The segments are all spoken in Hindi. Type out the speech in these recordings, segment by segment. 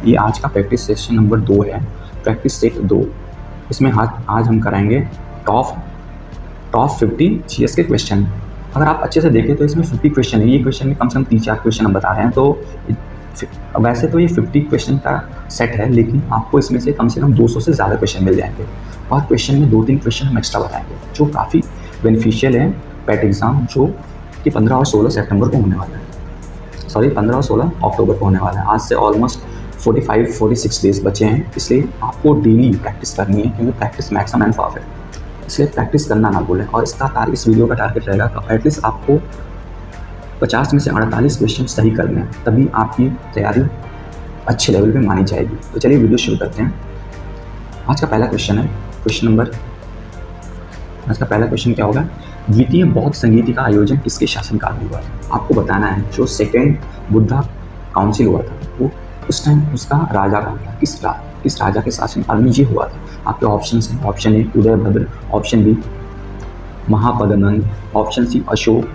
ये आज का प्रैक्टिस सेशन नंबर 2 है, प्रैक्टिस सेट 2। इसमें आज हम कराएंगे टॉप 50 जीएस के क्वेश्चन। अगर आप अच्छे से देखें तो इसमें 50 क्वेश्चन है। ये क्वेश्चन में कम से कम 3-4 क्वेश्चन हम बता रहे हैं। तो वैसे तो ये 50 क्वेश्चन का सेट है, लेकिन आपको इसमें से कम 200 से ज़्यादा क्वेश्चन मिल जाएंगे। और क्वेश्चन में 2-3 क्वेश्चन हम एक्स्ट्रा बताएंगे जो काफ़ी बेनिफिशियल है पैट एग्ज़ाम, जो कि 15 और 16 सितंबर को होने वाला है। 15 और 16 अक्टूबर को होने वाला है। आज से ऑलमोस्ट 45-46 डेज बचे हैं, इसलिए आपको डेली प्रैक्टिस करनी है, क्योंकि प्रैक्टिस मैक्सिमम एंड परफेक्ट, इसलिए प्रैक्टिस करना ना भूलें। और इस वीडियो का टारगेट रहेगा कि एटलीस्ट आपको 50 में से 48 क्वेश्चन सही करने हैं, तभी आपकी तैयारी अच्छे लेवल पे मानी जाएगी। तो चलिए वीडियो शुरू करते हैं। आज का पहला क्वेश्चन है, आज का पहला क्वेश्चन क्या होगा? द्वितीय बौद्ध संगीति का आयोजन किसके शासनकाल में हुआ था? आपको बताना है। जो सेकेंड बुद्धा काउंसिल हुआ था, वो उस टाइम उसका राजा कौन था? किस राजा के शासनकाल में ये हुआ था? आपके ऑप्शन हैं। Option A Udayabhadra, option B Mahapadmananda, option C Ashoka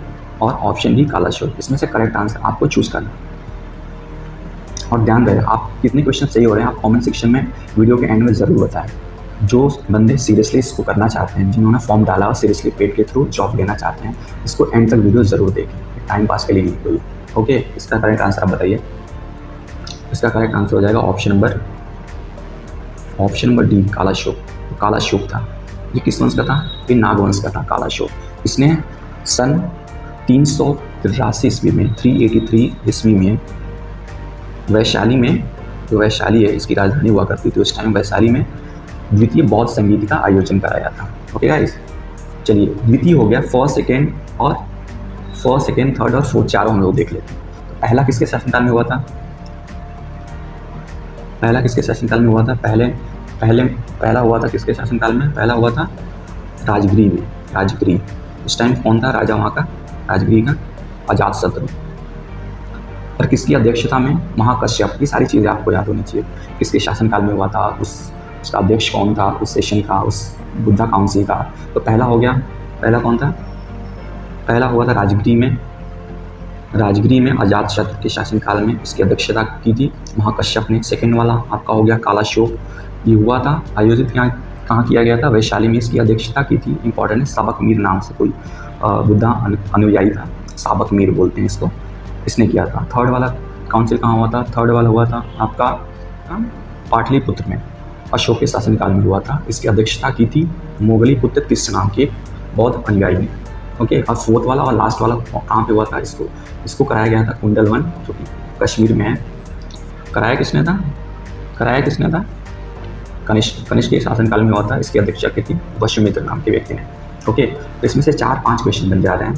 और ऑप्शन डी कालाशोक। इसमें से करेक्ट आंसर आपको चूज करना। और ध्यान रहे, आप कितने क्वेश्चन सही हो रहे हैं आप कमेंट सेक्शन में वीडियो के एंड में ज़रूर बताएं। जो बंदे सीरियसली इसको करना चाहते हैं, जिन्होंने फॉर्म डाला और सीरियसली पेड के थ्रू जॉब लेना चाहते हैं, इसको एंड तक वीडियो ज़रूर देखें, टाइम पास के लिए नहीं कोई। ओके, इसका करेक्ट आंसर आप बताइए। इसका करेक्ट आंसर हो जाएगा option number D, Kalashoka. Kalashoka था, ये किस वंश का था? ये नागवंश का था कालाशोक। इसने सन 383 ईस्वी में 383 ईस्वी में वैशाली में, जो वैशाली है इसकी राजधानी हुआ करती थी उस टाइम, वैशाली में द्वितीय बौद्ध संगीत का आयोजन कराया था। ओके गाइस, चलिए द्वितीय हो गया, फर्स्ट, सेकेंड, थर्ड और फोर्थ चारों हम लोग देख लेते हैं। तो पहला किसके शासनकाल में हुआ था? पहला हुआ था किसके शासनकाल में? पहला हुआ था राजगिरी में। उस टाइम कौन था राजा वहाँ का? राजगिरी का अजातशत्रु। और किसकी अध्यक्षता में? महाकश्यप। ये सारी चीज़ें आपको याद होनी चाहिए। किसके शासनकाल में हुआ था, उसका अध्यक्ष कौन था, उस सेशन का, उस बुद्धा काउंसिल का। तो पहला हो गया, पहला कौन था? पहला हुआ था राजगिरी में अजातशत्रु के शासनकाल में इसकी अध्यक्षता की थी महाकश्यप ने। सेकंड वाला आपका हो गया कालाशोक। ये हुआ था आयोजित कहाँ किया गया था? वैशाली में इसकी अध्यक्षता की थी। इंपॉर्टेंट है, साबक मीर नाम से कोई बुद्धा अनुयायी था, साबक मीर बोलते हैं इसको, इसने किया था। थर्ड वाला काउंसिल कहाँ हुआ था? थर्ड वाला हुआ था आपका पाटलिपुत्र में, अशोक के शासनकाल में हुआ था। इसकी अध्यक्षता की थी मोगलीपुत्र तीसरे नाम के बौद्ध अनुयायी ने। ओके, और फोर्थ वाला और लास्ट वाला कहाँ पे हुआ था? इसको कराया गया था कुंडलवन, जो कि कश्मीर में है। कराया किसने था? कनिष्क के शासनकाल में हुआ था। इसकी अध्यक्षता की थी वशुमित्र नाम के व्यक्ति ने। ओके, तो इसमें से 4-5 क्वेश्चन बन जा रहे हैं,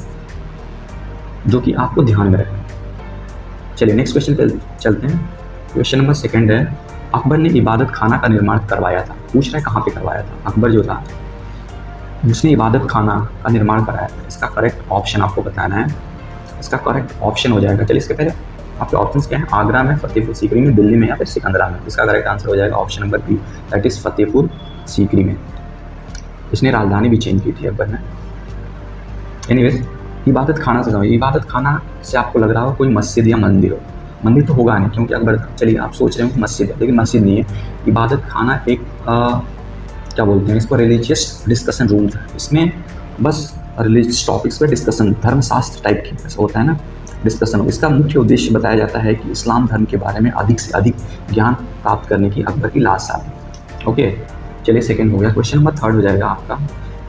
जो कि आपको ध्यान में रखना। चलिए नेक्स्ट क्वेश्चन पे चलते हैं। क्वेश्चन नंबर 2 है, अकबर ने इबादत खाना का निर्माण करवाया था। पूछ रहा है कहाँ पे करवाया था? अकबर जो था उसने इबादत खाना का निर्माण कराया था। इसका करेक्ट ऑप्शन आपको बताना है। इसका करेक्ट ऑप्शन हो जाएगा, चलिए इसके पहले आपके ऑप्शंस क्या हैं? आगरा में, फतेहपुर सीकरी में, दिल्ली में या फिर सिकंदरा में। इसका करेक्ट आंसर हो जाएगा option number B, that is Fatehpur Sikri में। इसने राजधानी भी चेंज की थी अकबर ने। एनीवेज, इबादत खाना से समझिए। इबादत खाना से आपको लग रहा हो कोई मस्जिद या मंदिर हो। मंदिर तो होगा नहीं, क्योंकि अकबर, चलिए आप सोच रहे हो कि मस्जिद है, लेकिन मस्जिद नहीं है। इबादत खाना एक क्या बोलते हैं इसको, रिलीजियस डिस्कशन रूम था। इसमें बस रिलीजियस टॉपिक्स पे डिस्कशन, धर्मशास्त्र टाइप की ऐसा होता है ना, डिस्कशन। इसका मुख्य उद्देश्य बताया जाता है कि इस्लाम धर्म के बारे में अधिक से अधिक ज्ञान प्राप्त करने की अकबर की लालसा थी। ओके, चलिए सेकंड हो गया। क्वेश्चन नंबर 3 हो जाएगा आपका।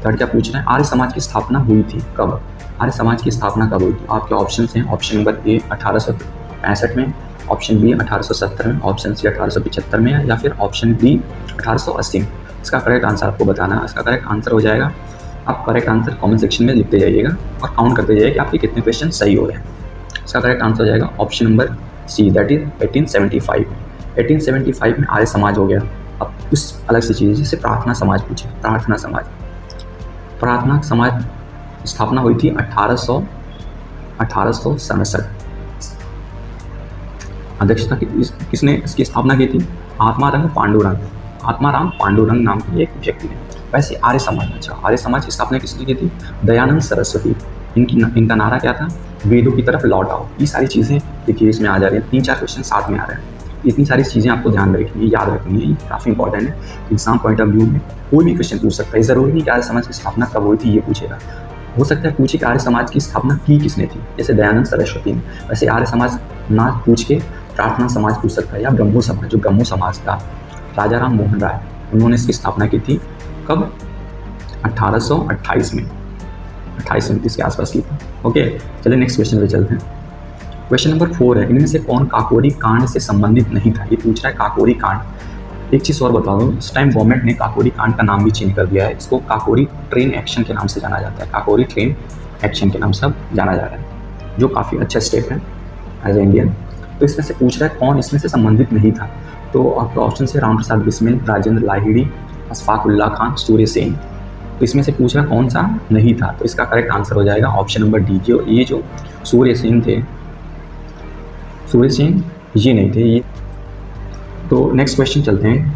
थर्ड क्या पूछ रहे हैं? आर्य समाज की स्थापना हुई थी कब? आर्य समाज की स्थापना कब हुई थी? आपके ऑप्शन हैं। ऑप्शन नंबर ए 1865 में, ऑप्शन बी 1870 में, ऑप्शन सी 1875 में, या फिर ऑप्शन डी 1880 में। इसका करेक्ट आंसर आपको बताना है। इसका करेक्ट आंसर हो जाएगा, आप करेक्ट आंसर कमेंट सेक्शन में लिखते जाइएगा और काउंट करते जाइए कि आपके कितने क्वेश्चन सही हो रहे हैं। इसका करेक्ट आंसर हो जाएगा option number C, that is 1875। 1875 में आर्य समाज हो गया। अब कुछ अलग सी चीज़, जैसे प्रार्थना समाज पूछे। प्रार्थना समाज स्थापना हुई थी 1867। अध्यक्षता किसने इसकी स्थापना की थी? आत्माराम पांडुरंग नाम के एक व्यक्ति ने। वैसे आर्य समाज की स्थापना किसने की थी? दयानंद सरस्वती। इनका नारा क्या था? वेदों की तरफ लौट आओ। ये सारी चीज़ें देखिए इसमें आ जा रही हैं। 3-4 क्वेश्चन साथ में आ रहे हैं। इतनी सारी चीज़ें आपको ध्यान रखनी है, याद रखनी है, ये काफ़ी इंपॉर्टेंट है। एग्जाम पॉइंट ऑफ व्यू में कोई भी क्वेश्चन पूछ सकता है। ज़रूरी नहीं कि आर्य समाज की स्थापना कब हुई थी ये पूछेगा, हो सकता है पूछे कि आर्य समाज की स्थापना की किसने थी, जैसे दयानंद सरस्वती ने। वैसे आर्य समाज ना पूछ के प्रार्थना समाज पूछ सकता है, या ब्रह्मो समाज, जो ब्रह्मो समाज था, राजा राम मोहन राय, उन्होंने इसकी स्थापना की थी कब? 1828 में, 28-29 के आसपास की थी। ओके, चलिए नेक्स्ट क्वेश्चन पे चलते हैं। क्वेश्चन नंबर 4 है, इनमें से कौन काकोरी कांड से संबंधित नहीं था? ये पूछ रहा है काकोरी कांड। एक चीज़ और बता दूँ, इस टाइम गवर्नमेंट ने काकोरी कांड का नाम भी चेंज कर दिया है। इसको काकोरी ट्रेन एक्शन के नाम से जाना जाता है, काकोरी ट्रेन एक्शन के नाम से अब जाना जा रहा है, जो काफ़ी अच्छा स्टेप है एज ए इंडियन। तो इसमें से पूछ रहा है कौन इसमें से संबंधित नहीं था। तो आपका ऑप्शन है राम प्रसाद बिस्मिल, राजेंद्र लाहिड़ी, अशफाक उल्लाह खान, सूर्य सेन। तो इसमें से पूछ रहा कौन सा नहीं था, तो इसका करेक्ट आंसर हो जाएगा ऑप्शन नंबर डी। जो सूर्य सेन थे, सूर्य सेन ये नहीं थे ये। तो नेक्स्ट क्वेश्चन चलते हैं,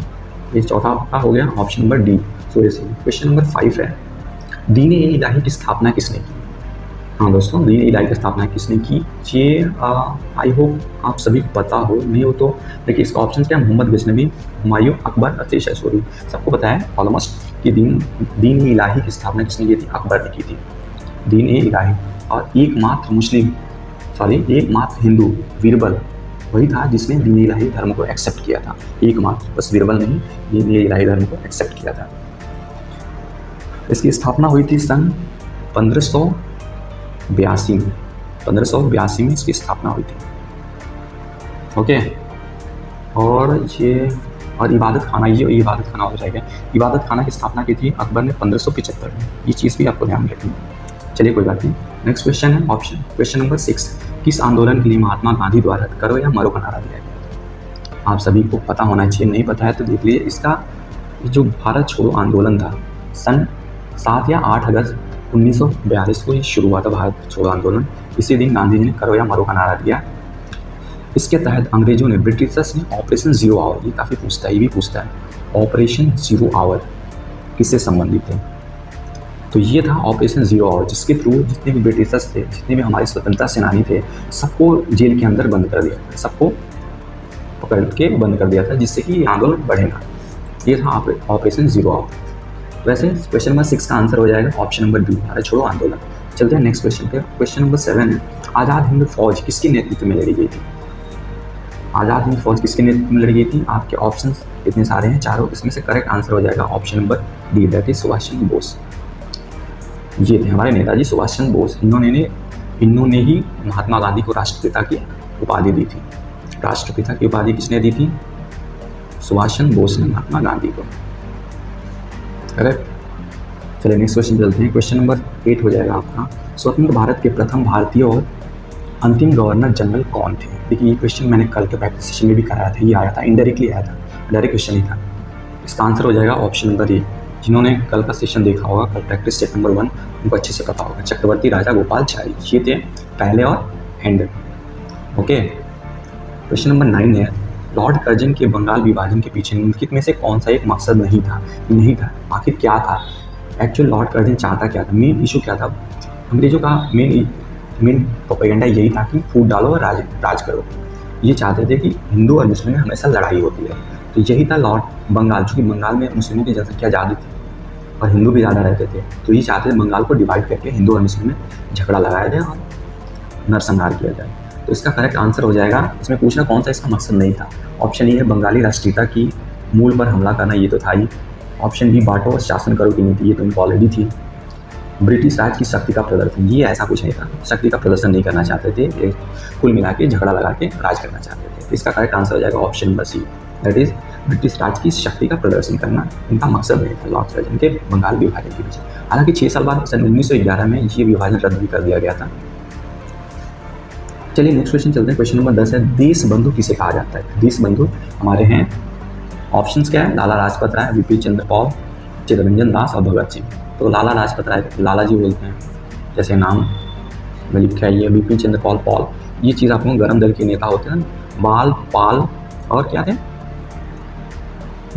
ये चौथा आपका हो गया option number D, Surya Sen. Question number 5 है, दीन-ए इलाही की स्थापना किसने की? हाँ दोस्तों, दीन-ए इलाही की स्थापना किसने की? ये आई होप आप सभी को पता हो, नहीं हो तो देखिए इसका ऑप्शन क्या है, मोहम्मद गजनवी, हुमायूं, अकबर, अतीश सूरी। सबको पता है ऑलमोस्ट कि दीन-ए इलाही की स्थापना किसने की थी? अकबर ने की थी, दीन-ए इलाही। और एकमात्र हिंदू बीरबल वही था जिसने दीन-ए इलाही धर्म को एक्सेप्ट किया था। एकमात्र, बस बीरबल नहीं, दीन-ए इलाही धर्म को एक्सेप्ट किया था। इसकी स्थापना हुई थी सन 1582 में, 1582 में इसकी स्थापना हुई थी। ओके, और इबादत खाना, ये इबादत खाना हो जाएगा। इबादत खाना की स्थापना की थी अकबर ने 1575 में। ये चीज़ भी आपको ध्यान रखनी है। चलिए कोई बात नहीं, नेक्स्ट क्वेश्चन है क्वेश्चन नंबर 6, किस आंदोलन के लिए महात्मा गांधी द्वारा करो या मरो का नारा दिया गया? आप सभी को पता होना चाहिए, नहीं पता है तो देख लीजिए। इसका जो भारत छोड़ो आंदोलन था, सन 7 या 8 अगस्त 1942 को ये शुरू हुआ था भारत छोड़ो आंदोलन। इसी दिन गांधी जी ने करो या मरो का नारा दिया। इसके तहत अंग्रेजों ने, ब्रिटिशर्स ने ऑपरेशन जीरो आवर, ये काफ़ी पूछता है, ये भी पूछता है, ऑपरेशन जीरो आवर किससे संबंधित है? तो ये था ऑपरेशन जीरो आवर, जिसके थ्रू जितने भी ब्रिटिशर्स थे, जितने भी हमारे स्वतंत्रता सेनानी थे, सबको जेल के अंदर बंद कर दिया था, सबको पकड़ के बंद कर दिया था, जिससे कि आंदोलन बढ़ेगा। ये था ऑपरेशन जीरो आवर। वैसे क्वेश्चन नंबर 6 का आंसर हो जाएगा ऑप्शन नंबर बी, भारत छोड़ो आंदोलन। चलते हैं नेक्स्ट क्वेश्चन पे। क्वेश्चन नंबर 7 है, आज़ाद हिंद फौज किसके नेतृत्व में लड़ी गई थी? आज़ाद हिंद फौज किसके नेतृत्व में लड़ी गई थी? आपके ऑप्शन इतने सारे हैं, चारों, इसमें से करेक्ट आंसर हो जाएगा option number D, that is Subhash Chandra Bose. ये थे हमारे नेताजी सुभाष चंद्र बोस। इन्होंने ही महात्मा गांधी को राष्ट्रपिता की उपाधि दी थी। राष्ट्रपिता की उपाधि किसने दी थी? सुभाष चंद्र बोस ने महात्मा गांधी को। करेक्ट। चलिए नेक्स्ट क्वेश्चन चलते हैं। क्वेश्चन नंबर 8 हो जाएगा आपका, स्वतंत्र भारत के प्रथम भारतीय और अंतिम गवर्नर जनरल कौन थे? देखिए ये क्वेश्चन मैंने कल के प्रैक्टिस सेशन में भी कराया था, ये आया था, इनडायरेक्टली आया था, डायरेक्ट क्वेश्चन ही था। इसका आंसर हो जाएगा ऑप्शन नंबर ए। जिन्होंने कल का सेशन देखा होगा, कल प्रैक्टिस सेट नंबर 1, उनको अच्छे से पता होगा, चक्रवर्ती राजा गोपालचारी, ये थे पहले और एंड। ओके, क्वेश्चन नंबर 9 है, लॉर्ड कर्जन के बंगाल विभाजन के पीछे निम्नलिखित में से कौन सा एक मकसद नहीं था? आखिर क्या था? एक्चुअल लॉर्ड कर्जन चाहता क्या था? मेन इशू क्या था? अंग्रेजों का मेन प्रोपेगेंडा यही था कि फूट डालो और राज करो। ये चाहते थे कि हिंदू और मुस्लिम में हमेशा लड़ाई होती है। तो यही था लॉर्ड बंगाल, चूँकि बंगाल में मुस्लिमों की जनसंख्या ज़्यादा थी और हिंदू भी ज़्यादा रहते थे, तो ये चाहते थे बंगाल को डिवाइड करके हिंदू और मुस्लिम में झगड़ा लगाया जाए और नरसंहार किया जाए। तो इसका करेक्ट आंसर हो जाएगा, इसमें पूछना कौन सा इसका मकसद नहीं था। ऑप्शन ए है बंगाली राष्ट्रीयता की मूल पर हमला करना, ये तो था ही। ऑप्शन बी बांटो और शासन करो की नीति, ये तो उनको ऑलरेडी थी। ब्रिटिश राज की शक्ति का प्रदर्शन, ये ऐसा कुछ नहीं था, शक्ति का प्रदर्शन नहीं करना चाहते थे, ये कुल मिला के झगड़ा लगा के राज करना चाहते थे। तो इसका करेक्ट आंसर हो जाएगा option number C, that is British Raj की शक्ति का प्रदर्शन करना इनका मकसद नहीं था लॉर्ड कर्जन के बंगाल विभाजन के पीछे। हालांकि 6 साल बाद सन 1911 में ये विभाजन रद्द भी कर दिया गया था। चलिए नेक्स्ट क्वेश्चन चलते हैं। क्वेश्चन नंबर 10 है, देश बंधु किसे कहा जाता है? देश बंधु हमारे हैं, ऑप्शंस क्या है, लाला लाजपत राय, विपिन चंद्र पाल, चित्तरंजन दास और भगत सिंह। तो लाला लाजपत राय लाला जी बोलते हैं, जैसे नाम में लिखा है ये, विपिन चंद्र पाल पॉल, ये चीज़ आप लोग गरम दल के नेता होते हैं, बाल पाल और क्या थे,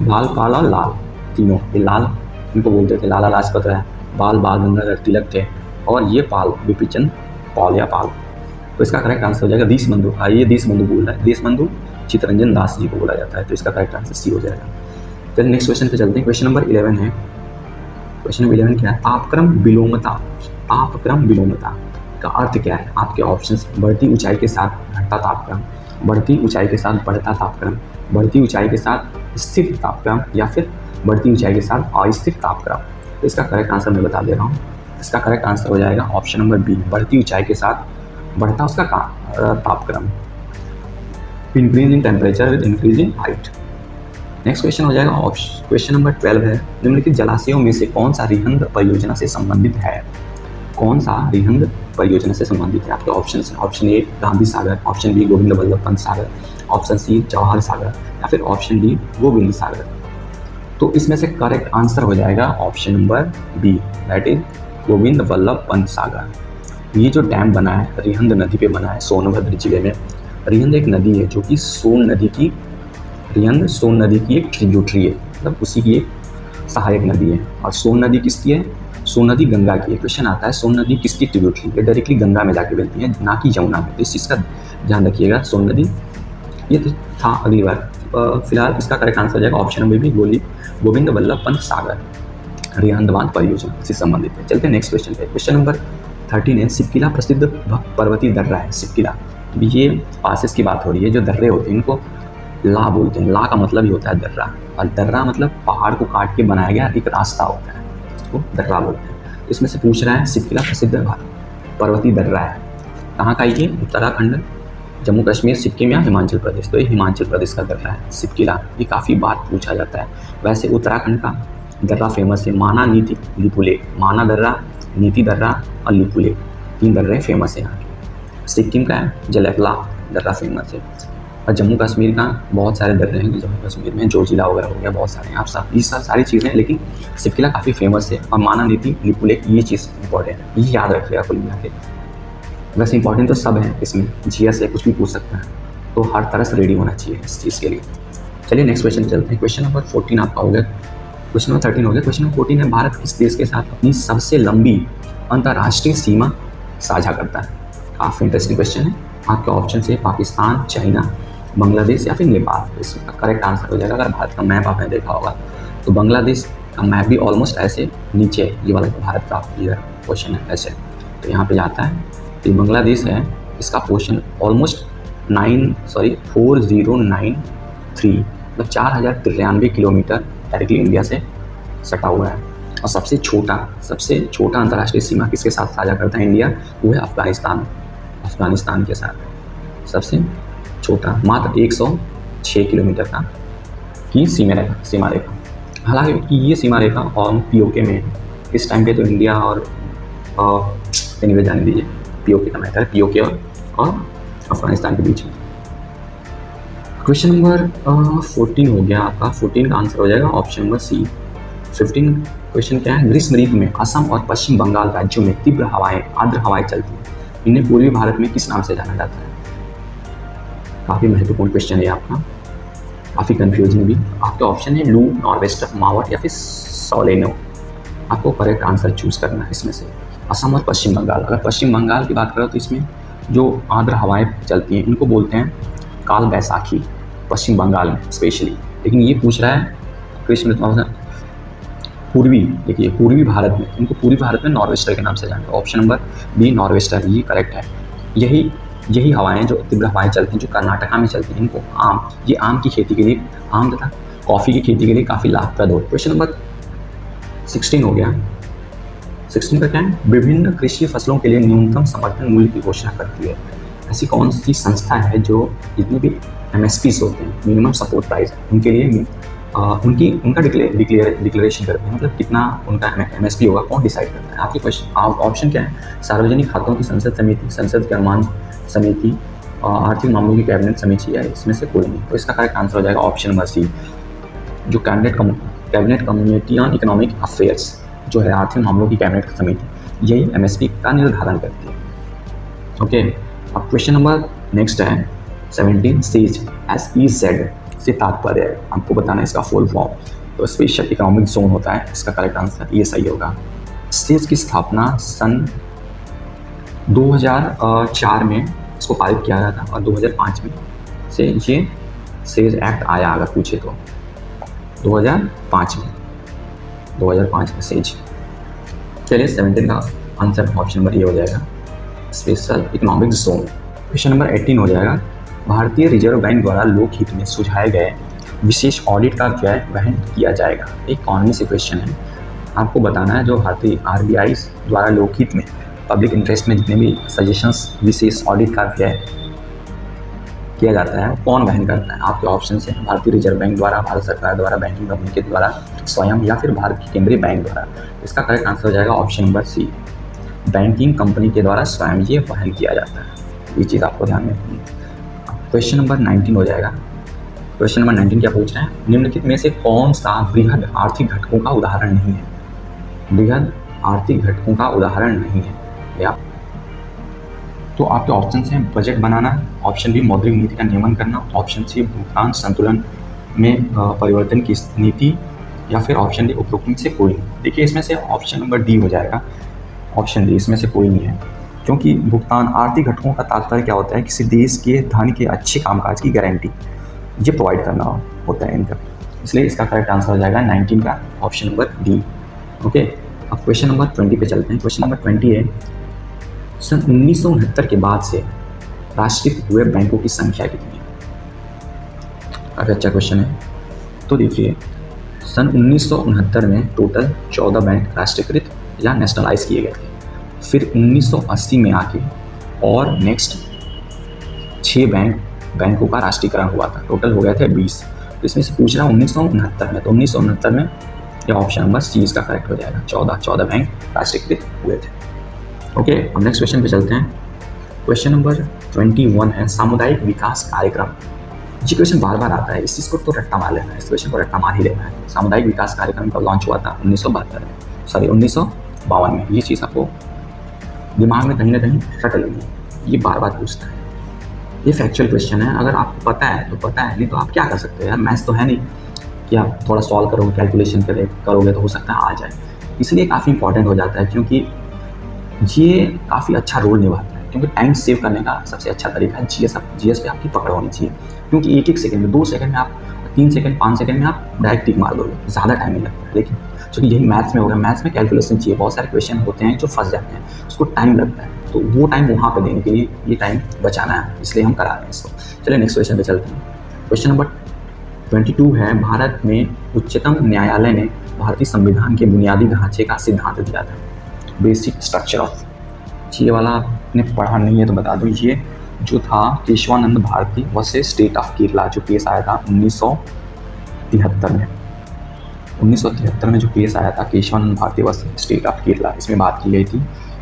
बाल पाल और लाल, तीनों, ये लाल इनको बोलते थे, लाला लाजपत राय, बाल गंगाधर तिलक थे, और ये पाल विपिन चंद्र पाल या पाल। तो इसका करेक्ट आंसर हो जाएगा देशबंधु। ये देशबंधु बोल रहा है, देशबंधु चित्तरंजन दास जी को बोला जाता है, तो इसका करेक्ट आंसर सी हो जाएगा। चलिए नेक्स्ट क्वेश्चन पे चलते हैं। क्वेश्चन नंबर 11 है। क्वेश्चन नंबर 11 क्या है? तापक्रम विलोमता। तापक्रम विलोमता का अर्थ क्या है? आपके ऑप्शंस: बढ़ती ऊंचाई के साथ घटता तापक्रम, बढ़ती ऊंचाई के साथ बढ़ता तापक्रम, बढ़ती ऊंचाई के साथ स्थिर तापक्रम, या फिर बढ़ती ऊंचाई के साथ अस्थिर तापक्रम। तो इसका करेक्ट आंसर मैं बता दे रहा हूँ। इसका करेक्ट आंसर हो जाएगा ऑप्शन नंबर बी, बढ़ती ऊंचाई के साथ बढ़ता उसका तापक्रम। Increase in temperature with increase in height. Next question हो जाएगा क्वेश्चन नंबर 12 है। निम्नलिखित जलाशयों में से कौन सा रिहंद परियोजना से संबंधित है? कौन सा रिहंद परियोजना से संबंधित है? आपके ऑप्शन है, option A Gandhi Sagar, option B Govind Vallabh Pant Sagar, option C Jawahar Sagar, या फिर ऑप्शन डी गोविंद सागर। तो इसमें से करेक्ट आंसर हो जाएगा option number B, that is Govind Vallabh Pant Sagar. ये जो डैम बना है रिहंद नदी पे बना है सोनभद्र जिले में। रिहंद एक नदी है जो कि रिहंद सोन नदी की एक ट्रिब्यूटरी है, मतलब उसी की एक सहायक नदी है। और सोन नदी किसकी है? सोन नदी गंगा की है। क्वेश्चन आता है सोन नदी किसकी ट्रिब्यूटरी है? डायरेक्टली गंगा में जाके मिलती है, ना कि यमुना में। तो इस चीज़ का ध्यान रखिएगा। सोन नदी ये तो था अगली बार। फिलहाल इसका करेक्ट आंसर हो जाएगा option number B, Govind Vallabh Pant Sagar Rihand बांध परियोजना से संबंधित है। चलते हैं नेक्स्ट क्वेश्चन पे। क्वेश्चन नंबर 13 है। सिपकिला प्रसिद्ध पर्वतीय दर्रा है। सिपकिला, ये पासेस की बात हो रही है। जो दर्रे होते हैं इनको ला बोलते हैं। ला का मतलब ही होता है दर्रा, और दर्रा मतलब पहाड़ को काट के बनाया गया एक रास्ता होता है, इसको दर्रा बोलते हैं। इसमें से पूछ रहा है सिपकिला प्रसिद्ध पर्वतीय दर्रा है कहाँ का? ये उत्तराखंड, जम्मू कश्मीर, सिक्किम या हिमाचल प्रदेश। तो ये हिमाचल प्रदेश का दर्रा है सिपकिला। ये काफ़ी बार पूछा जाता है। वैसे उत्तराखंड का दर्रा फेमस है माना, नीति, लिपुलेख। माना दर्रा, नीति दर्रा और लिपुलेख, 3 दर्रे फेमस है यहाँ के। सिक्किम का है जलेपला दर्रा फेमस है। और जम्मू कश्मीर का बहुत सारे दर्रे हैं जम्मू कश्मीर में, जोजिला वगैरह हो गया, बहुत सारे हैं। आप सब ये सारी चीज़ें हैं, लेकिन सिपकिला काफ़ी फेमस है। और माना, नीति, लिपुलेख ये चीज़ इंपॉर्टेंट है, ये याद रखिएगा कुल मिला के। वैसे इंपॉर्टेंट तो सब है इसमें, जीएस से कुछ भी पूछ सकता है, तो हर तरह से रेडी होना चाहिए इस चीज़ के लिए। चलिए नेक्स्ट क्वेश्चन चलते हैं। क्वेश्चन नंबर 14 आपका हो गया। क्वेश्चन नंबर 13 हो गया। क्वेश्चन नंबर 14 है। भारत किस देश के साथ अपनी सबसे लंबी अंतर्राष्ट्रीय सीमा साझा करता है? काफ़ी इंटरेस्टिंग क्वेश्चन है। आपके ऑप्शन है पाकिस्तान, चाइना, बांग्लादेश या फिर नेपाल। इसका करेक्ट आंसर हो जाएगा, अगर भारत का मैप आपने देखा होगा तो बांग्लादेश का मैप भी ऑलमोस्ट ऐसे नीचे, ये वाला भारत का इधर क्वेश्चन है ऐसे, तो यहाँ पे जाता है। तो बांग्लादेश है, इसका पोर्शन ऑलमोस्ट 4093, मतलब 4093 किलोमीटर डायरेक्टली इंडिया से सटा हुआ है। और सबसे छोटा अंतर्राष्ट्रीय सीमा किसके साथ साझा करता है इंडिया? वो है अफगानिस्तान के साथ। सबसे छोटा मात्र 106 किलोमीटर का की सीमा रेखा। हालांकि ये सीमा रेखा और पीओके में है इस टाइम पे, तो इंडिया और एनीवे जाने दीजिए, पीओके का मैटर है, पीओके और अफगानिस्तान के बीच में। क्वेश्चन नंबर 14 हो गया आपका। 14 का आंसर हो जाएगा ऑप्शन नंबर सी। 15 क्वेश्चन क्या है? ग्रीष्म ऋतु में असम और पश्चिम बंगाल राज्यों में तीव्र आर्द्र हवाएं चलती हैं। इन्हें पूर्वी भारत में किस नाम से जाना जाता है? काफ़ी महत्वपूर्ण क्वेश्चन है आपका, काफ़ी कंफ्यूजिंग भी। आपके ऑप्शन है लू, नॉर्वेस्टर, मावट या फिर सोलेनो। आपको करेक्ट आंसर चूज करना है इसमें से, असम और पश्चिम बंगाल। अगर पश्चिम बंगाल की बात करें तो इसमें जो आर्द्र हवाएं चलती हैं इनको बोलते हैं काल बैसाखी, पश्चिम बंगाल में स्पेशली। लेकिन ये पूछ रहा है ग्रीष्म पूर्वी भारत में, इनको पूर्वी भारत में नॉर्वेस्टर के नाम से जानते हैं। ऑप्शन नंबर बी नॉर्वेस्टर, ये करेक्ट है। यही हवाएं जो तीव्र हवाएं चलती हैं जो कर्नाटका में चलती हैं, इनको ये आम की खेती के लिए, आम तथा कॉफ़ी की खेती के लिए काफ़ी लाभप्रद हो। क्वेश्चन नंबर 16 हो गया। 16 का क्या है? विभिन्न कृषि फसलों के लिए न्यूनतम समर्थन मूल्य की घोषणा करती है। ऐसी कौन सी संस्था है जो जितने भी MSPs होते हैं, मिनिमम सपोर्ट प्राइस, उनके लिए उनका डिक्लेरेशन करते हैं, मतलब कितना उनका MSP होगा, कौन डिसाइड करता है? आपके क्वेश्चन ऑप्शन क्या है? सार्वजनिक खातों की संसद समिति, संसद के अनुमान समिति, आर्थिक मामलों की कैबिनेट समिति, या इसमें से कोई नहीं। तो इसका करेक्ट आंसर हो जाएगा ऑप्शन नंबर सी, जो cabinet committee on economic affairs जो है, आर्थिक मामलों की कैबिनेट समिति, यही MSP का निर्धारण करती है। ओके, अब क्वेश्चन नंबर नेक्स्ट है 17। सेज, SEZ से तात्पर्य है, आपको बताना है इसका फुल फॉर्म। तो स्पेशल इकोनॉमिक जोन होता है, इसका करेक्ट आंसर ये सही होगा। सेज की स्थापना सन 2004 में इसको पारित किया गया था और 2005 में से ये सेज एक्ट आया, अगर पूछे तो 2005 में सेज। चलिए 17 का आंसर ऑप्शन नंबर ए हो जाएगा, special economic zone. Question number 18 हो जाएगा, भारतीय रिजर्व बैंक द्वारा लोकहित में सुझाए गए विशेष ऑडिट का व्यय वहन किया जाएगा। एक कॉमन सी क्वेश्चन है, आपको बताना है जो भारतीय RBI द्वारा लोकहित में पब्लिक इंटरेस्ट में जितने भी सजेशंस विशेष ऑडिट का व्यय किया जाता है कौन वहन करता है। आपके ऑप्शन है भारतीय रिजर्व बैंक द्वारा, भारत सरकार द्वारा, बैंकिंग कंपनी के द्वारा स्वयं, या फिर भारत की केंद्रीय बैंक द्वारा। इसका करेक्ट आंसर हो जाएगा option number C, banking company के द्वारा स्वयं ये वहन किया जाता है। ये चीज़ आपको ध्यान में रखनी है। क्वेश्चन नंबर 19 हो जाएगा। क्वेश्चन नंबर 19 क्या पूछ रहे हैं, निम्नलिखित में से कौन सा वृहद आर्थिक घटकों का उदाहरण नहीं है। वृहद आर्थिक घटकों का उदाहरण नहीं है या तो आपके ऑप्शन हैं बजट बनाना, ऑप्शन बी मौद्रिक नीति का नियमन करना, ऑप्शन सी भुगतान संतुलन में परिवर्तन की नीति, या फिर ऑप्शन डी उपरोक्त में से कोई नहीं। देखिए इसमें से ऑप्शन नंबर डी हो जाएगा, ऑप्शन डी इसमें से कोई नहीं है, क्योंकि भुगतान आर्थिक घटकों का तात्पर्य क्या होता है, किसी देश के धन के अच्छे कामकाज की गारंटी ये प्रोवाइड करना होता है इनका, इसलिए इसका करेक्ट आंसर हो जाएगा 19 का ऑप्शन नंबर डी। ओके, अब क्वेश्चन नंबर 20 पे चलते हैं। क्वेश्चन नंबर 20 है, सन 1969 के बाद से राष्ट्रीय हुए बैंकों की संख्या कितनी है। काफ़ी अच्छा क्वेश्चन है। तो देखिए सन 1969 में टोटल 14 बैंक राष्ट्रीयकृत या नेशनलाइज किए गए थे, फिर 1980 में आके और नेक्स्ट 6 बैंकों का राष्ट्रीयकरण हुआ था, टोटल हो गए थे 20। तो इसमें से पूछ रहा है 1969 में, तो 1969 में यह ऑप्शन नंबर सी इसका करेक्ट हो जाएगा, 14 बैंक राष्ट्रीयकृत हुए थे। ओके, अब नेक्स्ट क्वेश्चन पे चलते हैं। क्वेश्चन नंबर 21 है, सामुदायिक विकास कार्यक्रम। ये क्वेश्चन बार बार आता है, इस चीज़ को तो रट्टा मार लेना है, इस क्वेश्चन को रट्टा मार ही लेना है। सामुदायिक विकास कार्यक्रम कब लॉन्च हुआ था, 1952 में। ये चीज़ आपको दिमाग में कहीं ना कहीं रट लेगी, ये बार बार पूछता है। ये फैक्चुअल क्वेश्चन है, अगर आपको पता है तो पता है, नहीं तो आप क्या कर सकते हो यार, मैथ्स तो है नहीं कि आप थोड़ा सॉल्व करोगे, कैलकुलेशन करोगे तो हो सकता है आ जाए। इसलिए काफ़ी इंपॉर्टेंट हो जाता है, क्योंकि ये काफ़ी अच्छा रोल निभाता है, क्योंकि टाइम सेव करने का सबसे अच्छा तरीका है जीएस पे आपकी पकड़ होनी चाहिए, क्योंकि एक सेकंड में, 2 सेकंड में आप, 3 सेकंड, 5 सेकंड में आप डायरेक्ट टिक मार दोगे, ज़्यादा टाइम नहीं लगता है। लेकिन क्योंकि यही मैथ्स में होगा, मैथ्स में कैलकुलेशन चाहिए, बहुत सारे क्वेश्चन होते हैं जो फंस जाते हैं, उसको टाइम लगता है, तो वो टाइम वहाँ पर देने के लिए ये टाइम बचाना है, इसलिए हम करा रहे हैं इसको। चलिए नेक्स्ट क्वेश्चन पे चलते हैं। क्वेश्चन नंबर 22 है, भारत में उच्चतम न्यायालय ने भारतीय संविधान के बुनियादी ढांचे का सिद्धांत दिया था, बेसिक स्ट्रक्चर ऑफ। ये वाला आपने पढ़ा नहीं है तो बता दूं, ये जो था Keshavananda Bharati versus state of Kerala, जो केस आया था 1973 में। 1973 में जो केस आया था Keshavananda Bharati versus state of Kerala, इसमें बात की गई थी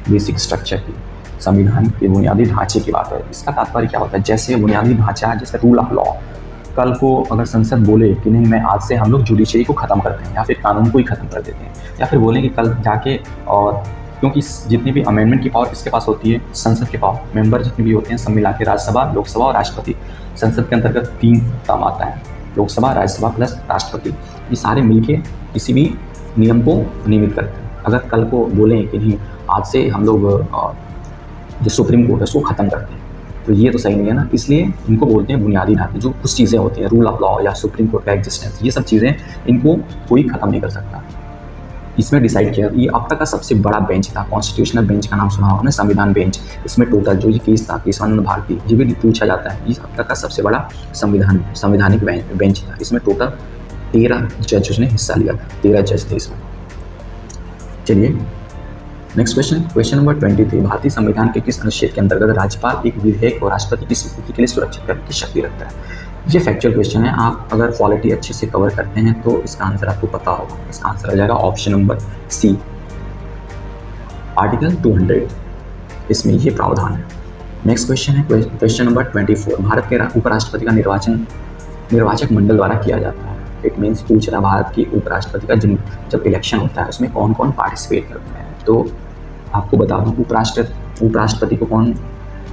बेसिक स्ट्रक्चर की, संविधान के बुनियादी ढांचे की बात है। इसका तात्पर्य क्या होता है, जैसे बुनियादी ढांचा, जैसे रूल ऑफ लॉ, कल को अगर संसद बोले कि नहीं मैं आज से हम लोग जुडिशरी को ख़त्म करते हैं, या फिर कानून को ही ख़त्म कर देते हैं, या फिर बोलें कि कल जाके, और क्योंकि जितनी भी अमेंडमेंट की पावर किसके पास होती है, संसद के पावर, मेंबर जितने भी होते हैं सब मिला के, राज्यसभा, लोकसभा और राष्ट्रपति। संसद के अंतर्गत 3 काम आता है, लोकसभा, राज्यसभा प्लस राष्ट्रपति, ये सारे मिलके किसी भी नियम को नियमित करते हैं। अगर कल को बोलें कि नहीं आज से हम लोग जो सुप्रीम कोर्ट है उसको ख़त्म करते हैं, तो ये तो सही नहीं है ना, इसलिए इनको बोलते हैं बुनियादी ढांचे। जो कुछ चीज़ें होती हैं, रूल ऑफ लॉ या सुप्रीम कोर्ट का एग्जिस्टेंस, ये सब चीज़ें इनको कोई ख़त्म नहीं कर सकता। इसमें डिसाइड किया, ये अब तक का सबसे बड़ा बेंच था, कॉन्स्टिट्यूशनल बेंच का नाम सुना होगा ना, संविधान बेंच। इसमें टोटल जो ये केस था केशवानंद भारती, ये भी पूछा जाता है, ये अब तक का सबसे बड़ा संवैधानिक बेंच था। इसमें टोटल 13 जज ने हिस्सा लिया था, 13 जज थे इसमें। चलिए नेक्स्ट क्वेश्चन, क्वेश्चन नंबर 23, भारतीय संविधान के किस अनुच्छेद के अंतर्गत राज्यपाल एक विधेयक और राष्ट्रपति की स्वीकृति के लिए सुरक्षित करने की शक्ति रखता है। ये फैक्चुअल क्वेश्चन है, आप अगर क्वालिटी अच्छे से कवर करते हैं तो इसका आंसर आपको पता होगा। इसका आंसर हो जाएगा ऑप्शन नंबर सी, आर्टिकल 200, इसमें ये प्रावधान है। नेक्स्ट क्वेश्चन है क्वेश्चन नंबर 24, भारत के उपराष्ट्रपति का निर्वाचक मंडल द्वारा किया जाता है। इट मीन्स पूछ रहा भारत की उपराष्ट्रपति का जब इलेक्शन होता है उसमें कौन कौन पार्टिसिपेट करता है। तो आपको बता दूं उपराष्ट्रपति को कौन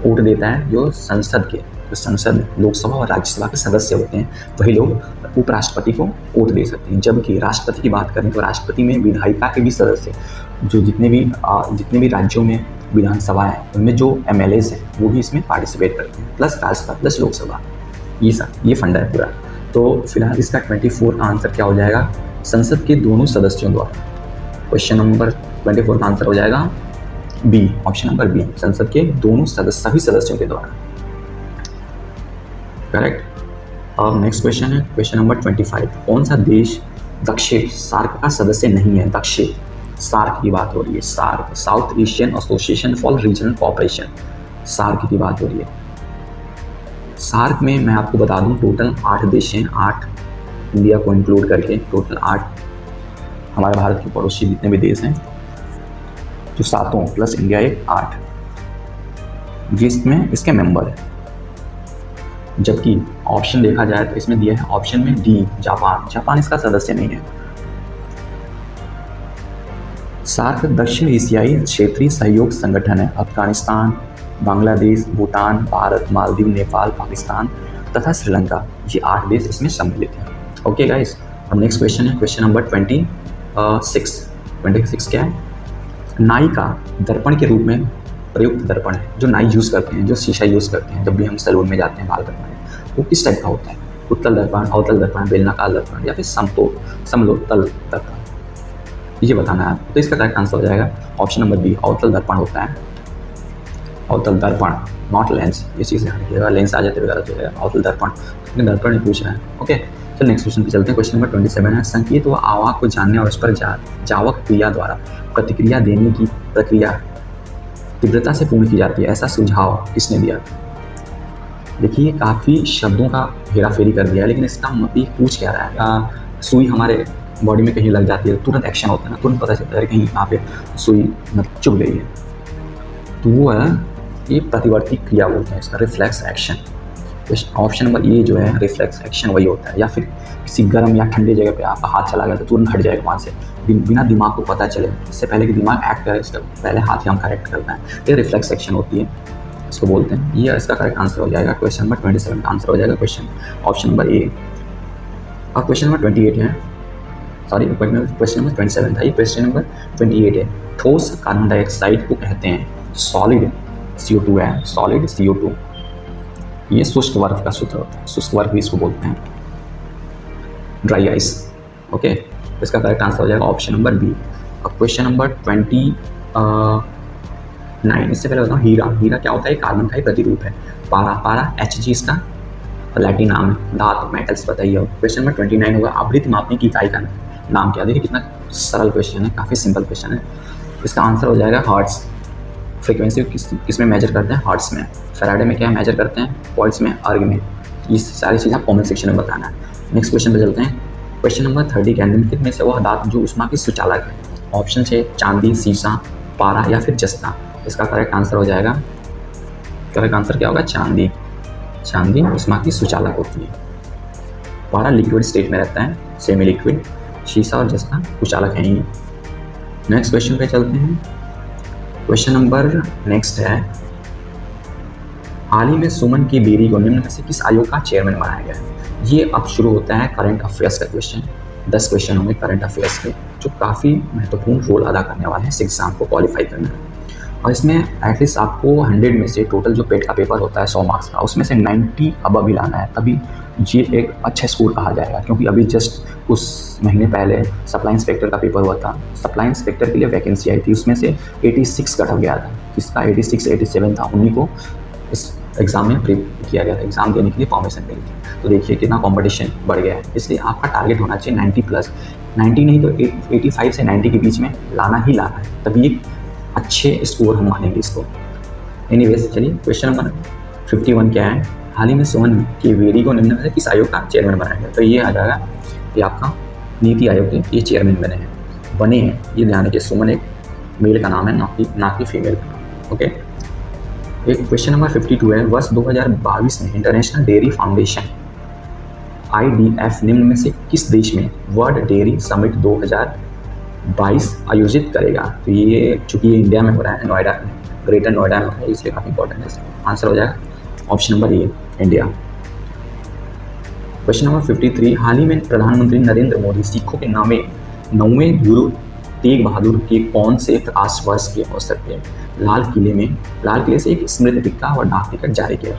वोट देता है, जो संसद लोकसभा और राज्यसभा के सदस्य होते हैं, वही लोग उपराष्ट्रपति को वोट दे सकते हैं। जबकि राष्ट्रपति की बात करें तो राष्ट्रपति में विधायिका के भी सदस्य, जो जितने भी राज्यों में विधानसभा है उनमें जो MLAs हैं वो भी इसमें पार्टिसिपेट करते हैं, प्लस राज्यसभा प्लस लोकसभा। ये फंडा है पूरा। तो फिलहाल इसका 24 का आंसर क्या हो जाएगा, संसद के दोनों सदस्यों द्वारा। क्वेश्चन नंबर 24 का आंसर हो जाएगा बी, ऑप्शन नंबर बी, संसद के दोनों सभी सदस्यों के द्वारा। करेक्ट। अब नेक्स्ट क्वेश्चन है क्वेश्चन नंबर 25। कौन सा देश दक्षिण सार्क का सदस्य नहीं है? दक्षिण सार्क की बात हो रही है, SAARC, South Asian Association for Regional Cooperation, SAARC की बात हो रही है। सार्क में मैं आपको बता दूं टोटल 8 देश हैं, 8 इंडिया को इंक्लूड करके टोटल 8 हमारे भारत के पड़ोसी जितने भी देश हैं, जो 7 प्लस इंडिया एक 8 जिसमें इसके मेंबर है। जबकि ऑप्शन देखा जाए तो इसमें दिया है ऑप्शन में डी, जापान। जापान इसका सदस्य नहीं है। सार्क दक्षिण एशियाई क्षेत्रीय सहयोग संगठन है। अफगानिस्तान, बांग्लादेश, भूटान, भारत, मालदीव, नेपाल, पाकिस्तान तथा श्रीलंका, ये 8 देश इसमें सम्मिलित हैं। ओके गाइस, अब नेक्स्ट क्वेश्चन है क्वेश्चन नंबर 26 क्या है? नाई का दर्पण के रूप में प्रयुक्त दर्पण है, जो नाई यूज़ करते हैं, जो शीशा यूज़ करते हैं जब भी हम सैलून में जाते हैं बाल कटवाने, वो किस टाइप का होता है? उत्तल दर्पण, अवतल दर्पण, बेलनाकार दर्पण या फिर समतल दर्पण, ये बताना है। तो इसका करेक्ट आंसर हो जाएगा ऑप्शन नंबर बी, अवतल दर्पण होता है। अवतल दर्पण, नॉट लेंस, ये चीज़ ध्यान रखिएगा, लेंस आ जाते हुए गलत हो जाएगा। अवतल दर्पण, लेकिन दर्पण नहीं पूछ रहा है। ओके, चलो नेक्स्ट क्वेश्चन पे चलते हैं। क्वेश्चन नंबर 27 है, संकेत व आवाज़ को जानने और उस पर जावक क्रिया द्वारा प्रतिक्रिया देने की प्रक्रिया तीव्रता से पूर्ण की जाती है, ऐसा सुझाव किसने दिया? देखिए, काफ़ी शब्दों का हेराफेरी कर दिया है, लेकिन इसका मतलब पूछ क्या रहा है? सुई हमारे बॉडी में कहीं लग जाती है, तुरंत एक्शन होता है ना, तुरंत पता चलता है कहीं यहाँ पे सुई मतलब चुभ गई है, तो वो है ये प्रतिवर्ती क्रिया बोलते हैं इसका, reflex action. Option number A जो है रिफ्लेक्स एक्शन वही होता है। या फिर किसी गर्म या ठंडे जगह पे आपका हाथ चला गया तो तुरंत हट जाएगा वहाँ से, बिना दिमाग को पता चले, इससे पहले कि दिमाग एक्ट करे इससे पहले हाथ ही हम करेक्ट करते हैं, ये रिफ्लेक्स एक्शन होती है, इसको बोलते हैं। ये इसका करेक्ट आंसर हो जाएगा क्वेश्चन नंबर 27 का आंसर हो जाएगा क्वेश्चन ऑप्शन नंबर ए। और क्वेश्चन नंबर 28 है, सॉरी क्वेश्चन नंबर 27 था, ये क्वेश्चन नंबर 28 है। ठोस कार्बन डाइऑक्साइड को कहते हैं सॉलिड CO2 है, सॉलिड CO2, ये शुष्क बर्फ का सूत्र होता है, शुष्क बर्फ भी इसको बोलते हैं, ड्राई आइस। ओके, इसका करेक्ट आंसर हो जाएगा ऑप्शन नंबर बी। अब क्वेश्चन नंबर 29, इससे पहले बताऊँ हीरा। हीरा क्या होता है? कार्बन का ही प्रतिरूप है। पारा Hg इसका लैटिन नाम है। धातु मेटल्स बताइए। क्वेश्चन नंबर 29 होगा, आवृत्ति मापने की इकाई का नाम क्या? देखिए कितना सरल क्वेश्चन है, काफ़ी सिंपल क्वेश्चन है। इसका आंसर हो जाएगा हर्ट्स। फ्रीक्वेंसी किसमें मेजर करते हैं? हर्ट्स में। फैराडे में क्या मेजर करते हैं? वॉल्ट्स में, अर्ग में। ये सारी चीज़ें आप कमेंट सेक्शन में बताना है। नेक्स्ट क्वेश्चन पे चलते हैं। क्वेश्चन नंबर 30 के निम्नलिखित में से वह धातु जो ऊष्मा की सुचालक है? ऑप्शन है चांदी, सीसा, पारा या फिर जस्ता। इसका करेक्ट आंसर हो जाएगा, करेक्ट आंसर क्या होगा? चांदी। चांदी ऊष्मा की सुचालक होती है। पारा लिक्विड स्टेट में रहता है, सेमी लिक्विड। शीशा और जस्ता कुचालक हैं ही। नेक्स्ट क्वेश्चन पे चलते हैं। क्वेश्चन नंबर नेक्स्ट है, हाल ही में सुमन की बेरी को निम्न में से किस आयोग का चेयरमैन बनाया गया है? ये अब शुरू होता है करंट अफेयर्स का क्वेश्चन। 10 क्वेश्चन होंगे करंट अफेयर्स के, जो काफ़ी महत्वपूर्ण रोल अदा करने वाले हैं इस एग्जाम को क्वालिफाई करने में। और इसमें एटलीस्ट आपको 100 में से टोटल जो पेट का पेपर होता है 100 मार्क्स का, उसमें से 90 अबव ही लाना है, तभी ये एक अच्छा स्कोर कहा जाएगा। क्योंकि अभी जस्ट कुछ महीने पहले सप्लाई इंस्पेक्टर का पेपर हुआ था, सप्लाई इंस्पेक्टर के लिए वैकेंसी आई थी, उसमें से 86 कट ऑफ गया था, जिसका 86 87 था, उन्हीं को इस एग्ज़ाम में प्रिपेयर किया गया था, एग्ज़ाम देने के लिए परमिशन मिली थी। तो देखिए कितना कंपटीशन बढ़ गया है, इसलिए आपका टारगेट होना चाहिए 90+, 90 नहीं तो 85 से 90 के बीच में लाना ही लाना है, तभी एक अच्छे स्कोर हम मानेंगे इसको। एनीवेज चलिए क्वेश्चन नंबर 51 क्या है, हाल ही में सुमन की बेरी को निम्न में से किस आयोग का चेयरमैन बनाया गया? तो ये आ जाएगा, ये आपका नीति आयोग के ये चेयरमैन बने हैं। ये ध्यान रखिए, सुमन एक मेल का नाम है, ना कि फीमेल का। ओके, एक क्वेश्चन नंबर 52 है, वर्ष 2022 में इंटरनेशनल डेयरी फाउंडेशन IDF निम्न में से किस देश में वर्ल्ड डेयरी समिट 2022 आयोजित करेगा? तो ये चूँकि ये इंडिया में हो रहा है, नोएडा, ग्रेटर नोएडा में है, इसलिए काफ़ी इंपॉर्टेंट है। आंसर हो जाएगा option number A, India. Question number 53, हाल ही में प्रधानमंत्री नरेंद्र मोदी सिखों के 9वें गुरु तेग बहादुर के कौन से प्रकाश वर्ष के अवसर पे लाल किले से एक स्मृति सिक्का और डाक टिकट जारी किया?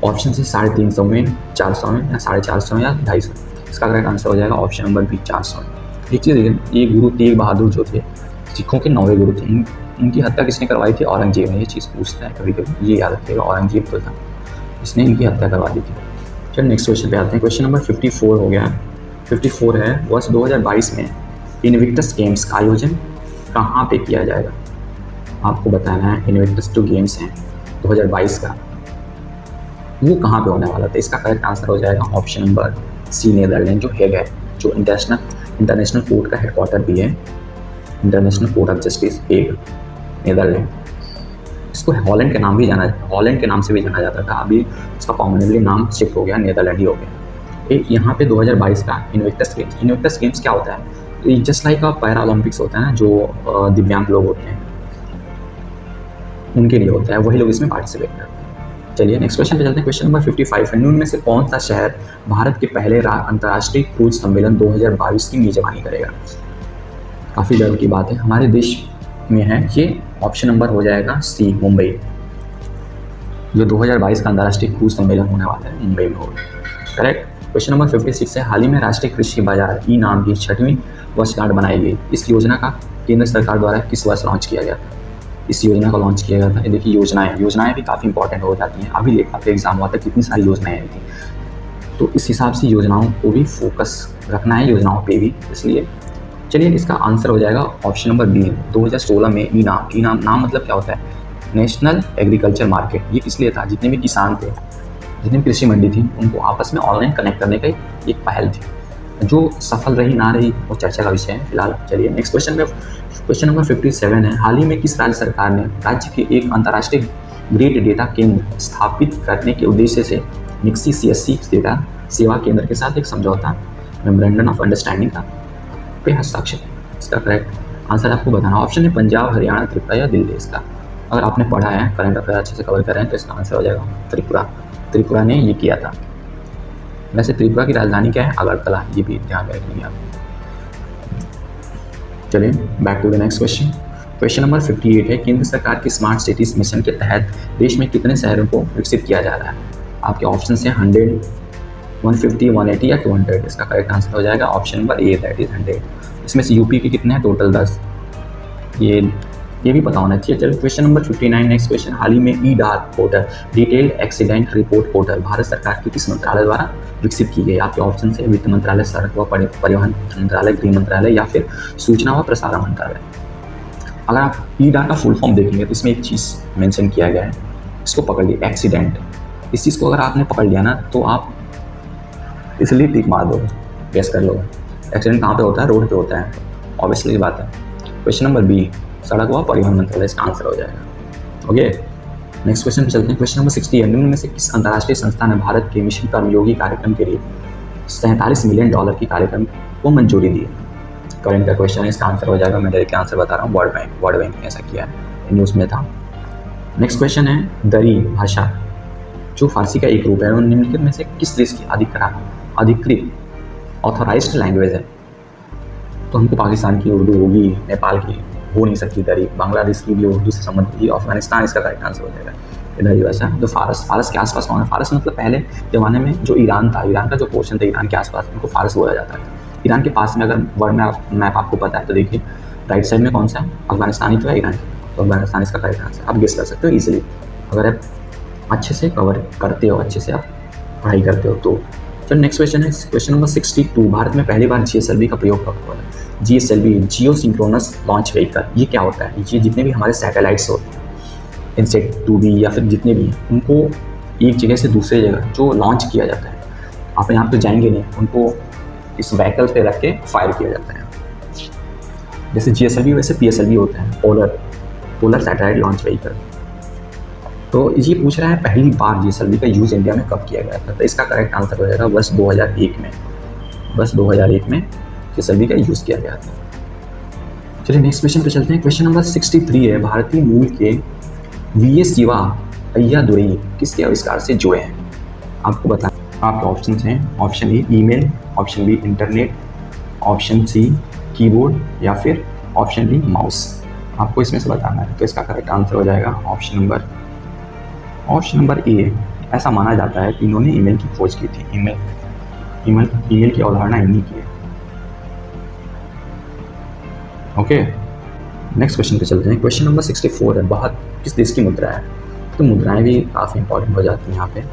ऑप्शन से 350 में, 400 में, या 450 में, या 250? इसका करेक्ट आंसर हो जाएगा ऑप्शन नंबर बी, 400 में। एक चीज़ देखिए, ये गुरु तेग बहादुर जो थे सिखों के 9वें गुरु थे। इनकी हत्या किसने करवाई थी? औरंगजेब ने। ये चीज़ पूछता है कभी कभी, ये याद रखिएगा, औरंगजेब तो था, इसने इनकी हत्या करवा दी थी। चलिए नेक्स्ट क्वेश्चन पे आते हैं। क्वेश्चन नंबर 54 हो गया। 54 है, वर्ष 2022 में इनविक्टस गेम्स का आयोजन कहाँ पे किया जाएगा? आपको बताना है इनविक्टस जो गेम्स हैं 2022 का, वो कहाँ पे होने वाला था? इसका करेक्ट आंसर हो जाएगा ऑप्शन नंबर सी, नीदरलैंड, जो हेग है, जो इंटरनेशनल कोर्ट का हेडक्वार्टर भी है, international court of justice Hague, Netherland. इसको हॉलैंड के नाम से भी जाना जाता था, अभी इसका कॉमनली नाम शिफ्ट हो गया, नीदरलैंड ही हो गया। यहाँ पे 2022 का इनविक्टस गेम्स क्या होता है? जस्ट लाइक पैरा ओलंपिक्स होता है ना, जो दिव्यांग लोग होते हैं उनके लिए होता है, वही लोग इसमें पार्टिसिपेट करते हैं। चलिए नेक्स्ट क्वेश्चन पे चलते हैं। क्वेश्चन नंबर 55 है, निम्न में से कौन सा शहर भारत के पहले अंतर्राष्ट्रीय क्रूज सम्मेलन 2022 की मेजबानी करेगा? काफ़ी गर्व की बात है, हमारे देश में है ये। ऑप्शन नंबर हो जाएगा सी, मुंबई। जो 2022 का अंतर्राष्ट्रीय क्रूज सम्मेलन होने वाला है मुंबई में होगा। करेक्ट। क्वेश्चन नंबर 56 है, हाल ही में राष्ट्रीय कृषि बाजार ई नाम की 6वीं वर्षगांठ बनाई गई। इस योजना का केंद्र सरकार द्वारा किस वर्ष लॉन्च किया गया था? इस योजना को लॉन्च किया गया था। ये देखिए, योजनाएं भी काफ़ी इंपॉर्टेंट हो जाती हैं। अभी देखा आपके एग्जाम हुआ था, कितनी सारी योजनाएं आई थी, तो इस हिसाब से योजनाओं को भी फोकस रखना है, योजनाओं पे भी। इसलिए चलिए इसका आंसर हो जाएगा ऑप्शन नंबर बी, 2016 में ई नाम मतलब क्या होता है? National agriculture market. ये किस लिए था? जितने भी किसान थे, जितनी भी कृषि मंडी थी, उनको आपस में ऑनलाइन कनेक्ट करने का एक पहल थी, जो सफल रही ना रही वो चर्चा का विषय है फिलहाल। चलिए नेक्स्ट क्वेश्चन में, क्वेश्चन नंबर 57 है, हाल ही में किस राज्य सरकार ने राज्य के एक अंतर्राष्ट्रीय ग्रेड डेटा केंद्र स्थापित करने के उद्देश्य से निक्सी CSC डेटा सेवा केंद्र के साथ एक समझौता मेमोरेंडम ऑफ अंडरस्टैंडिंग का पे हस्ताक्षर है? इसका करेक्ट आंसर आपको बताना। ऑप्शन है पंजाब, हरियाणा, त्रिपुरा या दिल्ली। इसका अगर आपने पढ़ा है, करंट अफेयर अच्छे से कवर कर रहे हैं, तो इसका आंसर हो जाएगा त्रिपुरा ने ये किया था। वैसे त्रिपुरा की राजधानी क्या है? अगरतला, ये भी ध्यान रखेंगे आप। चलिए back to the next question. Question number 58 है, केंद्र सरकार के स्मार्ट सिटीज मिशन के तहत देश में कितने शहरों को विकसित किया जा रहा है? आपके ऑप्शन हैं 100, 150, 180 या 200। इसका करेक्ट आंसर हो जाएगा option number A, that is 100। इसमें से यूपी के कितने हैं? टोटल 10। ये भी पता होना चाहिए। चलो क्वेश्चन नंबर 59, नेक्स्ट क्वेश्चन, हाल ही में ई-डाक portal, detailed accident report portal, Bharat सरकार के किस मंत्रालय द्वारा विकसित की गई? आपके ऑप्शन है वित्त मंत्रालय, सड़क व परिवहन मंत्रालय, गृह मंत्रालय या फिर सूचना व प्रसारण मंत्रालय। अगर आप ई-डाक का फुल फॉर्म देखेंगे तो इसमें एक चीज़ मेंशन किया गया है, इसको पकड़ लिया, एक्सीडेंट। इस चीज़ को अगर आपने पकड़ लिया ना, तो आप इसलिए टिक मार दोगे, गेस कर लोगे। एक्सीडेंट कहाँ पे होता है? रोड पे होता है, ऑब्वियसली बात है। क्वेश्चन नंबर बी, सड़क व परिवहन मंत्रालय, इसका आंसर हो जाएगा। ओके नेक्स्ट क्वेश्चन पे चलते हैं। क्वेश्चन नंबर 60 है, निम्न में से किस अंतर्राष्ट्रीय संस्था ने भारत के मिशन कर्मयोगी कार्यक्रम के लिए $47 मिलियन की कार्यक्रम को मंजूरी दी? करंट का क्वेश्चन है, इसका आंसर हो जाएगा, मैं डायरेक्ट आंसर बता रहा हूँ, वर्ल्ड बैंक ने ऐसा किया है, न्यूज़ में था। नेक्स्ट क्वेश्चन है, दरी भाषा जो फारसी का एक रूप है, निम्नलिखित में से किस देश की अधिकृत ऑथोराइज्ड लैंग्वेज है? तो हमको पाकिस्तान की उर्दू होगी, नेपाल की हो नहीं सकती दरी, बांग्लादेश की भी उर्दू से संबंधित होगी, अफगानिस्तान इसका करेक्ट आंसर हो जाएगा। दरी भाषा जो फारस के आसपास कौन है? फारस मतलब पहले ज़माने में जो ईरान था, ईरान का जो पोर्शन था ईरान के आसपास, उनको फारस बोला जाता है। ईरान के पास में अगर वर्ल्ड मैप आपको पता है तो देखिए राइट साइड में कौन सा है? अफगानिस्तान ही तो है, ईरान, तो अफगानिस्तान इसका करेक्ट आंसर। आप गेस कर सकते हो ईजिली, अगर आप अच्छे से कवर करते हो, अच्छे से आप पढ़ाई करते हो तो। चलो नेक्स्ट क्वेश्चन है, क्वेश्चन नंबर 62, भारत में पहली बार GSLV का प्रयोग कब हुआ? GSLV, जियो सिंक्रोनस लॉन्च व्हीकल, ये क्या होता है? ये जितने भी हमारे सैटेलाइट्स होते हैं, इनसेट 2B या फिर जितने भी हैं, उनको एक जगह से दूसरी जगह जो लॉन्च किया जाता है, आप यहाँ पे जाएंगे नहीं, उनको इस व्हीकल पे रख के फायर किया जाता है। जैसे GSLV वैसे PSLV होता है, पोलर सैटेलाइट लॉन्च व्हीकल। तो ये पूछ रहा है पहली बार GSLV का यूज़ इंडिया में कब किया गया था? तो इसका करेक्ट आंसर हो जाएगा वर्ष 2001 में। वर्ष 2001 में GSLV का यूज़ किया गया था। चलिए नेक्स्ट क्वेश्चन पे चलते हैं। क्वेश्चन नंबर 63 है, भारतीय मूल के VS शिवा अय्यादुरई किसके आविष्कार से जुड़े हैं? आपको बता, आपके ऑप्शन हैं, option A email, option B internet, option C keyboard या फिर ऑप्शन डी माउस। आपको इसमें से बताना है, तो इसका करेक्ट आंसर हो जाएगा ऑप्शन नंबर ए। ऐसा माना जाता है कि इन्होंने ईमेल की खोज की थी। ईमेल की अवधारणा इन्हीं की है। ओके, नेक्स्ट क्वेश्चन पे चलते हैं। क्वेश्चन नंबर 64 है, भारत किस देश की मुद्रा है? तो मुद्राएं भी काफ़ी इंपॉर्टेंट हो जाती हैं यहाँ पे।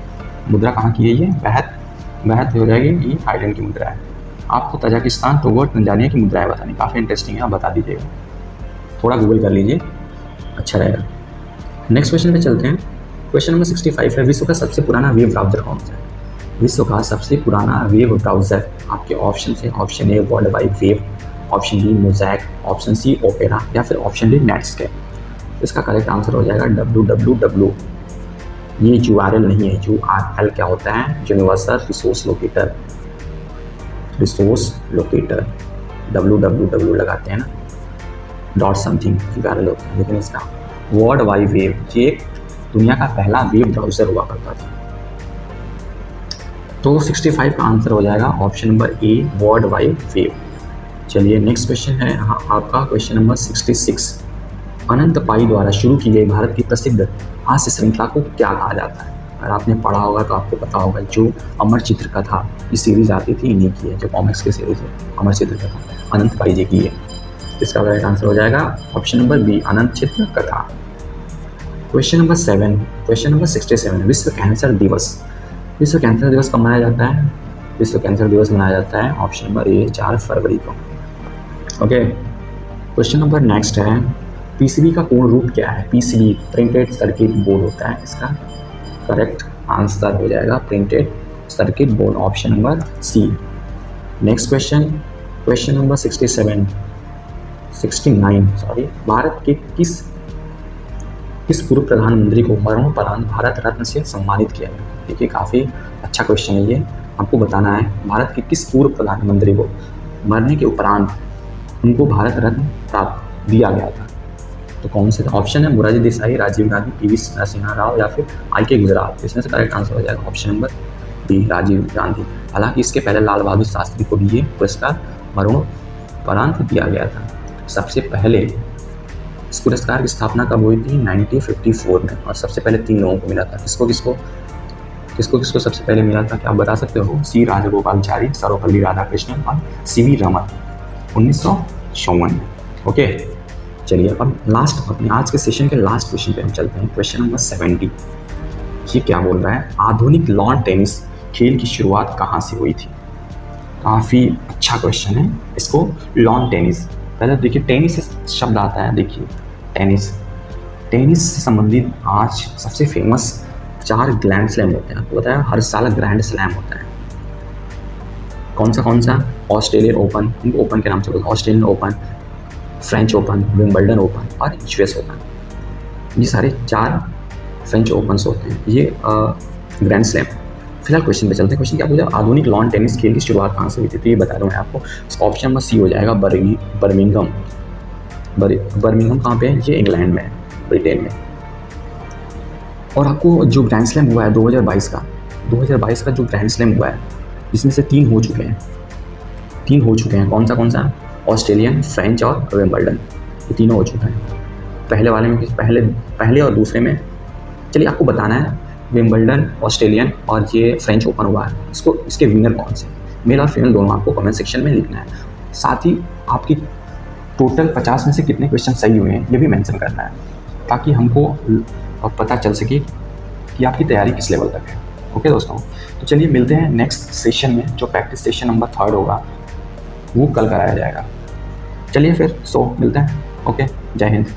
मुद्रा कहाँ की है? ये बेहद हो जाएगी, ये थाईलैंड की मुद्रा है। आपको तजाकिस्तान, टोगो, तंजानिया की मुद्राएं बतानी, काफ़ी इंटरेस्टिंग है, आप बता दीजिएगा, थोड़ा गूगल कर लीजिए, अच्छा रहेगा। नेक्स्ट क्वेश्चन पे चलते हैं। क्वेश्चन नंबर 65 है, विश्व का सबसे पुराना वेब ब्राउज़र कौन सा है? विश्व का सबसे पुराना वेब ब्राउज़र आपके ऑप्शन है, option A World Wide Web, option B Mosaic, option C Opera, या फिर ऑप्शन डी नेटस्केप। इसका करेक्ट आंसर हो जाएगा www। ये URL नहीं है, URL क्या होता है? Universal resource locator. www लगाते हैं ना, डॉट समथिंग URL होता है, लेकिन इसका वर्ल्ड वाइड वेब, ये दुनिया का पहला वेब ब्राउज़र हुआ करता था। तो 65 का आंसर हो जाएगा option number A World Wide web. चलिए नेक्स्ट क्वेश्चन है आपका क्वेश्चन नंबर 66। अनंत पाई द्वारा शुरू की गई भारत की प्रसिद्ध हास्य श्रृंखला को क्या कहा जाता है? अगर आपने पढ़ा होगा तो आपको पता होगा, जो अमर चित्र कथा की सीरीज आती थी इन्हीं की है, जो कॉमिक्स की सीरीज है अमर चित्र कथा, अनंत पाई जी की है। इसका राइट आंसर हो जाएगा ऑप्शन नंबर बी अनंत चित्र कथा। क्वेश्चन नंबर 67, विश्व कैंसर दिवस कब मनाया जाता है? विश्व कैंसर दिवस मनाया जाता है ऑप्शन नंबर ए 4 फरवरी को। ओके, क्वेश्चन नंबर नेक्स्ट है, पीसीबी का पूर्ण रूप क्या है? पीसीबी प्रिंटेड सर्किट बोर्ड होता है, इसका करेक्ट आंसर हो जाएगा printed circuit board, option number C. Next question number 69 Bharat के किस पूर्व प्रधानमंत्री को मरणोपरांत भारत रत्न से सम्मानित किया गया? देखिए काफ़ी अच्छा क्वेश्चन है ये, आपको बताना है भारत के किस पूर्व प्रधानमंत्री को मरने के उपरांत उनको भारत रत्न प्राप्त दिया गया था। तो कौन से ऑप्शन है? मोरारजी देसाई, राजीव गांधी, पीवी नरसिम्हा राव, या फिर आईके गुजराल। इसमें से करेक्ट आंसर हो जाएगा option number B Rajiv Gandhi. हालांकि इसके पहले लाल बहादुर शास्त्री को भी ये पुरस्कार मरणोपरांत दिया गया था। सबसे पहले इस पुरस्कार की स्थापना कब हुई थी? 1954 में, और सबसे पहले 3 लोगों को मिला था। किसको सबसे पहले मिला था, क्या आप बता सकते हो? सी राजगोपालाचारी, सर्वपल्ली राधाकृष्णन और सीवी रमन, 1954 में। ओके, चलिए अब लास्ट अपने आज के सेशन के लास्ट क्वेश्चन पे हम चलते हैं। क्वेश्चन नंबर 70, ये क्या बोल रहा है? आधुनिक लॉन टेनिस खेल की शुरुआत कहाँ से हुई थी? काफ़ी अच्छा क्वेश्चन है। इसको लॉन टेनिस, पहले देखिए टेनिस शब्द आता है, देखिए टेनिस से संबंधित आज सबसे फेमस 4 ग्रैंड स्लैम होते हैं। आपको बताया हर साल ग्रैंड स्लैम होता है। कौन सा? ऑस्ट्रेलियन ओपन, इनको ओपन के नाम से बोलते हैं, Australian open, French open, Wimbledon open और यूएस ओपन। ये सारे 4 फ्रेंच ओपन्स होते हैं, ये ग्रैंड स्लैम। फिलहाल क्वेश्चन पे चलते हैं। क्वेश्चन क्या पूछा? आधुनिक लॉन टेनिस खेल की शुरुआत कहाँ से हुई थी? तो ये बता दूँ मैं आपको, ऑप्शन नंबर सी हो जाएगा बर्मिंघम कहाँ पे है? ये इंग्लैंड में है, ब्रिटेन में। और आपको जो ग्रैंड स्लैम हुआ है 2022 का जो ग्रैंड स्लैम हुआ है, इसमें से 3 हो चुके हैं। कौन सा? ऑस्ट्रेलियन, फ्रेंच और विंबलडन, ये तीनों हो चुके हैं। पहले वाले में पहले और दूसरे में, चलिए आपको बताना है विंबलडन, ऑस्ट्रेलियन और ये फ्रेंच ओपन हुआ है, इसके विनर कौन से? मेल और फीमेल दोनों आपको कमेंट सेक्शन में लिखना है। साथ ही आपकी टोटल 50 में से कितने क्वेश्चन सही हुए हैं ये भी मेंशन करना है, ताकि हमको पता चल सके कि आपकी तैयारी किस लेवल तक है। ओके दोस्तों, तो चलिए मिलते हैं नेक्स्ट सेशन में, जो प्रैक्टिस सेशन नंबर 3 होगा वो कल कराया जाएगा। चलिए फिर मिलते हैं। ओके, जय हिंद।